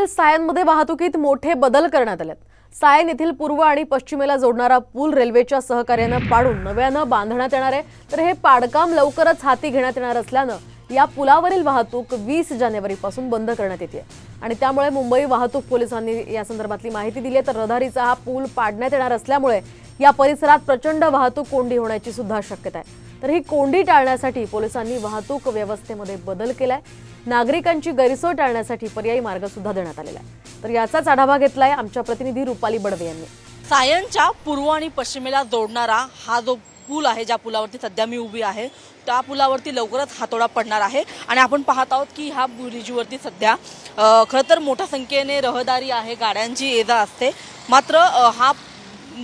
मुंबईतील सायनमध्ये वाहतुकीत मोठे बदल करण्यात आलेत। सायन येथील पूर्व आणि पश्चिमेला जोडणारा पूल रेल्वेच्या सहकार्याने पाडून नव्याने बांधण्यात येणार आहे। तर हे पाडकाम लवकरच हाती घेण्यात येणार असल्याने या पुलावरील वाहतूक 20 जानेवारीपासून बंद करण्यात येते आणि त्यामुळे मुंबई वाहतूक पोलिसांनी या संदर्भातली माहिती दिली आहे। तर रहदारीचा हा पूल पाडण्यात येणार असल्यामुळे या परिसरात प्रचंड वाहतूक कोंडी होण्याची सुद्धा शक्यता आहे। तर ही कोंडी टाळण्यासाठी पोलिसांनी वाहतूक व्यवस्थेमध्ये बदल केलाय। नागरिकांची गैरसोय टाळण्यासाठी पर्यायी मार्ग सुद्धा देण्यात आलेला आहे। तर याचाच आढावा घेतलाय आमच्या प्रतिनिधी रुपाली बडवे यांनी। सायनच्या पूर्व आणि पश्चिमेला जोडणारा हा जो पूल आहे, ज्या पुलावरती सध्या मी उभी आहे, त्या पुलावरती लवकरच हातोडा पडणार आहे आणि आपण पाहत आहोत की ह्या ब्रिजवरती सध्या खरं तर मोठ्या संख्येने रहदारी आहे, गाड्यांची ये-जा असते। मात्र हा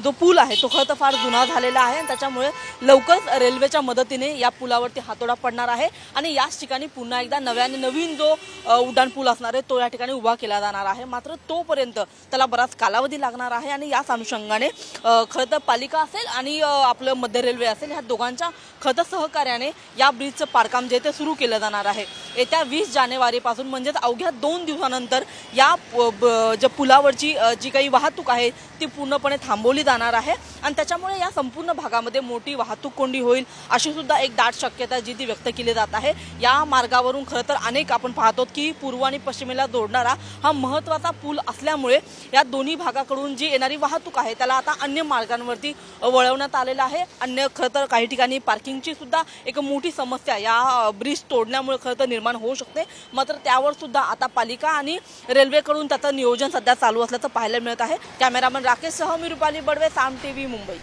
जो पूल आहे तो खरं तर फार जुना झालेला आहे आणि त्याच्यामुळे लवकरच रेल्वेच्या मदतीने या पुलावरती हातोडा पडणार आहे आणि याच ठिकाणी पुन्हा एकदा नवीन जो उड्डाण पूल असणार आहे तो या ठिकाणी उभा केला जाणार आहे। मात्र तोपर्यंत त्याला बराच कालावधी लागणार आहे आणि याच अनुषंगाने खरं तर पालिका असेल आणि आपलं मध्य रेल्वे असेल, ह्या दोघांच्या खरं तर सहकार्याने या ब्रिजचं पाडकाम जे ते सुरू केलं जाणार आहे। येत्या 20 जानेवारीपासून म्हणजेच अवघ्या 2 दिवसानंतर या ज्या पुलावरची जी काही वाहतूक आहे ती पूर्णपणे थांबवली जाणार आहे आणि त्याच्यामुळे या संपूर्ण भागामध्ये मोठी वाहतूक कोंडी होईल अशी सुद्धा एक दाट शक्यता जी ती व्यक्त केली जात आहे। या मार्गावरून खरं तर अनेक आपण पाहतो की पूर्व आणि पश्चिमेला जोडणारा हा महत्त्वाचा पूल असल्यामुळे या दोन्ही भागाकडून जी येणारी वाहतूक आहे त्याला आता अन्य मार्गांवरती वळवण्यात आलेला आहे। अन्य खरं तर काही ठिकाणी पार्किंगची सुद्धा एक मोठी समस्या या ब्रिज तोडण्यामुळे खरं तर निर्माण होऊ शकते। मात्र त्यावर सुद्धा आता पालिका आणि रेल्वेकडून त्याचं नियोजन सध्या चालू असल्याचं पाहायला मिळत आहे। कॅमेरामन राकेश सह मी रुपाली बडवे, साम टीव्ही, मुंबई।